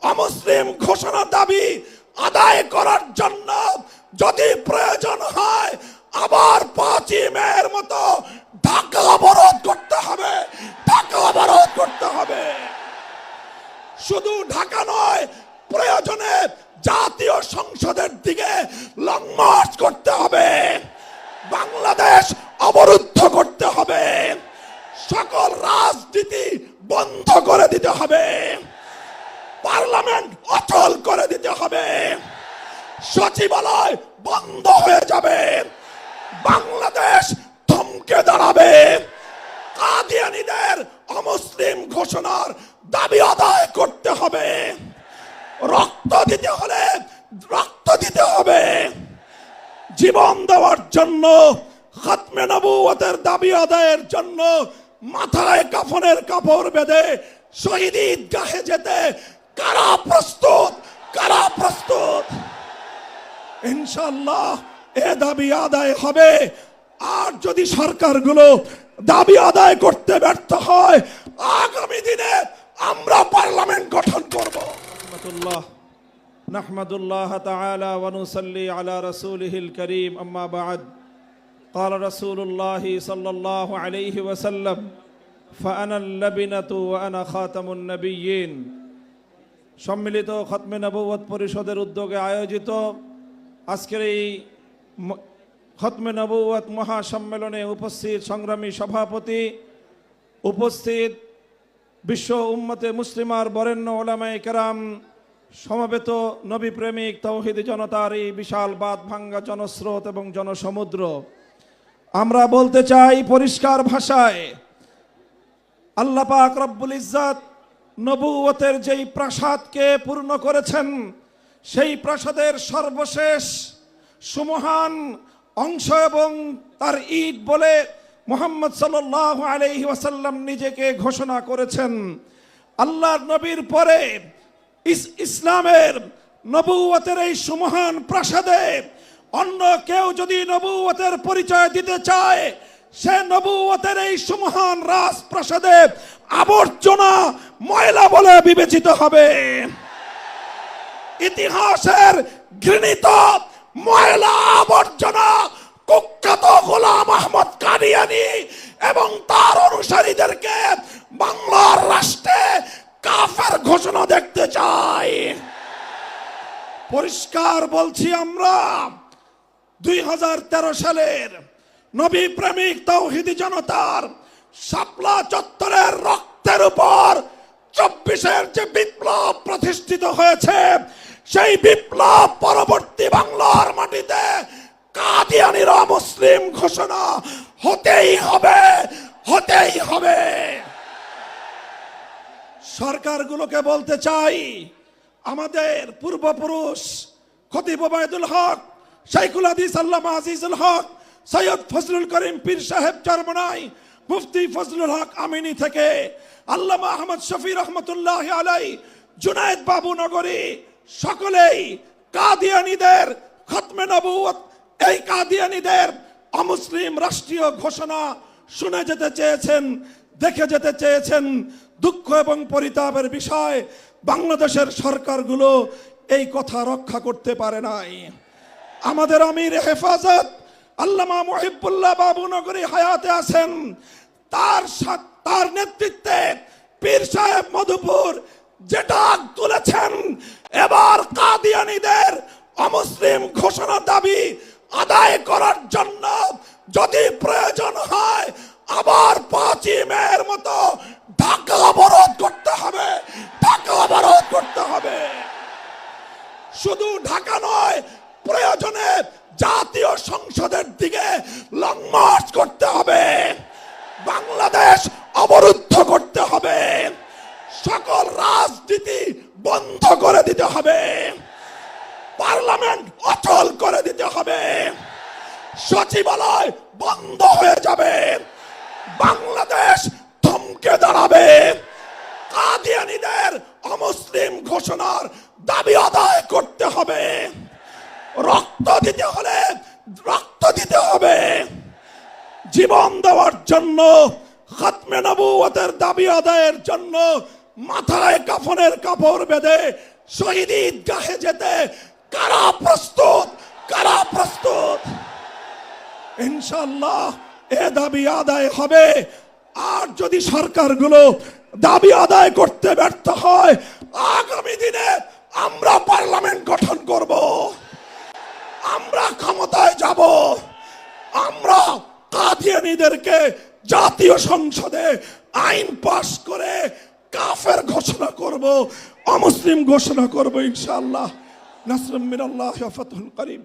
অমুসলিম ঘোষণা দাবি আদায় করার জন্য যদি প্রয়োজন হয় আবার 5ই মের মতো ঢাকা অবরোধ করতে হবে, ঢাকা অবরোধ করতে হবে। শুধু ঢাকা নয়, প্রয়োজনে জাতীয় সংসদের দিকে লং মার্চ করতে হবে, বাংলাদেশ অবরুদ্ধ করতে হবে, সকল রাজনীতি বন্ধ করে দিতে হবে, পার্লামেন্ট অচল করে দিতে হবে, সচিবালয় বন্ধ হয়ে যাবে, বাংলাদেশ থমকে দাঁড়াবে। কাদিয়ানীদের অমুসলিম ঘোষণার দাবি আদায় করতে হবে, রক্ত দিতে হলে রক্ত দিতে হবে। জীবন দেওয়ার জন্য, খতমে নবুয়তের দাবি আদায়ের জন্য মাথায় কাফনের কাপড় বেঁধে শহীদ ঈদগাহে যেতে কারা প্রস্তুত, কারা প্রস্তুত? ইনশাআল্লাহ এ দাবি আদায় হবে। আর যদি সরকারগুলো দাবি আদায় করতে ব্যর্থ হয়, আগামী দিনে আমরা পার্লামেন্ট গঠন করব। নাহমাদুল্লাহ তাআলা ওয়া নুসাল্লি আলা রাসূলিহিল কারীম, আম্মা বা'দ। قال رسول الله صلى الله عليه وسلم فأنا اللبنة وأنا خاتم النبيين। সম্মিলিত খতমে নবুয়ত পরিষদের উদ্যোগে আয়োজিত আজকের এই খতমে নবুয়ত মহাসম্মেলনে উপস্থিত সংগ্রামী সভাপতি, উপস্থিত বিশ্ব উম্মতে মুসলিমার বরেণ্য ওলামায়ে কেরাম, সমবেত নবী প্রেমিক তাওহীদি জনতার এই বিশাল বাঁধ ভাঙ্গা জনস্রোত এবং জনসমুদ্র, আমরা বলতে চাই পরিষ্কার ভাষায়, আল্লাহ পাক রব্বুল ইজ্জত নবুয়তের যেই প্রাসাদকে পূর্ণ করেছেন, সেই প্রাসাদের সর্বশেষ সুমহান অংশ এবং তার ঈদ বলে মুহাম্মদ সাল্লাল্লাহু আলাইহি ওয়াসাল্লাম নিজেকে ঘোষণা করেছেন। আল্লাহর নবীর পরে ইসলামের নবুয়তের এই সুমহান প্রাসাদে অন্য কেউ যদি নবুয়তের পরিচয় দিতে চায়, সে নবুয়তের এই সুমহান রাজপ্রাসাদে আবর্জনা, ময়লা বলে বিবেচিত হবে। ইতিহাসের ঘৃণিত ময়লা আবর্জনা কুখ্যাত গোলাম আহমদ কাদিয়ানী এবং তার অনুসারীদেরকে বাংলার রাষ্ট্রে কাফের ঘোষণা দেখতে চাই। পরিষ্কার বলছি, আমরা 2013 সালের নবী প্রেমিক তাওহীদি জনতার শাপলা চত্বরের রক্তের উপর 24-এর যে বিপ্লব প্রতিষ্ঠিত হয়েছে, সেই বিপ্লব পরবর্তী বাংলার মাটিতে কাদিয়ানীর অমুসলিম ঘোষণা হতেই হবে, হতেই হবে। সরকারগুলোকে বলতে চাই, আমাদের পূর্বপুরুষ খতিব ওবায়দুল হক, শাইখুল হাদিস আল্লামা আজিজুল হক, সৈয়দ ফজলুল করিম পীর সাহেব চরমনাই, মুফতি ফজলুল হক আমিনী থেকে আল্লামা আহমদ শফি রহমতুল্লাহ আলাই, জুনায়েদ বাবু নগরী, সকলেই কাদিয়ানীদের খতমে নবুয়ত, এই কাদিয়ানীদের অমুসলিম রাষ্ট্রীয় ঘোষণা শুনে যেতে চেয়েছেন, দেখে যেতে চেয়েছেন। দুঃখ এবং পরিতাপের বিষয়, বাংলাদেশের সরকারগুলো এই কথা রক্ষা করতে পারে নাই। আমাদের আমির হেফাজত আল্লামা মুহিবুল্লাহ বাবু নগরী হায়াতে আছেন, তার নেতৃত্বে পীর সাহেব মধুপুর যে ডাক তুলেছেন, এবার কাদিয়ানীদের অমুসলিম ঘোষণা দাবি আদায় করার জন্য যদি প্রয়োজন হয় আবার 5ই মের মতো ঢাকা অবরোধ করতে হবে, ঢাকা অবরোধ করতে হবে। শুধু ঢাকা নয়, প্রয়োজনে জাতীয় সংসদের দিকে লং মার্চ করতে হবে, বাংলাদেশ অবরুদ্ধ করতে হবে, সকল রাজনীতি বন্ধ করে দিতে হবে, পার্লামেন্ট অচল করে দিতে হবে, সচিবালয় বন্ধ হয়ে যাবে, বাংলাদেশ থমকে দাঁড়াবে। কাদিয়ানীদের অমুসলিম ঘোষণার দাবি আদায় করতে হবে, রক্ত দিতে হলে রক্ত দিতে হবে। জীবন দেওয়ার জন্য, খতমে নবুয়তের দাবি আদায়ের জন্য মাথায় কাফনের কাপড় বেঁধে শহীদ ঈদগাহে যেতে কারা প্রস্তুত, কারা প্রস্তুত? ইনশাআল্লাহ এ দাবি আদায় হবে। আর যদি সরকারগুলো দাবি আদায় করতে ব্যর্থ হয়, আগামী দিনে আমরা পার্লামেন্ট গঠন করব, আমরা ক্ষমতায় যাব, আমরা কাদিয়ানীদেরকে জাতীয় সংসদে আইন পাশ করে কাফের ঘোষণা করব, অমুসলিম ঘোষণা করব ইনশাআল্লাহ। নাসরুম মিনাল্লাহি ওয়া ফাতহুন করিম।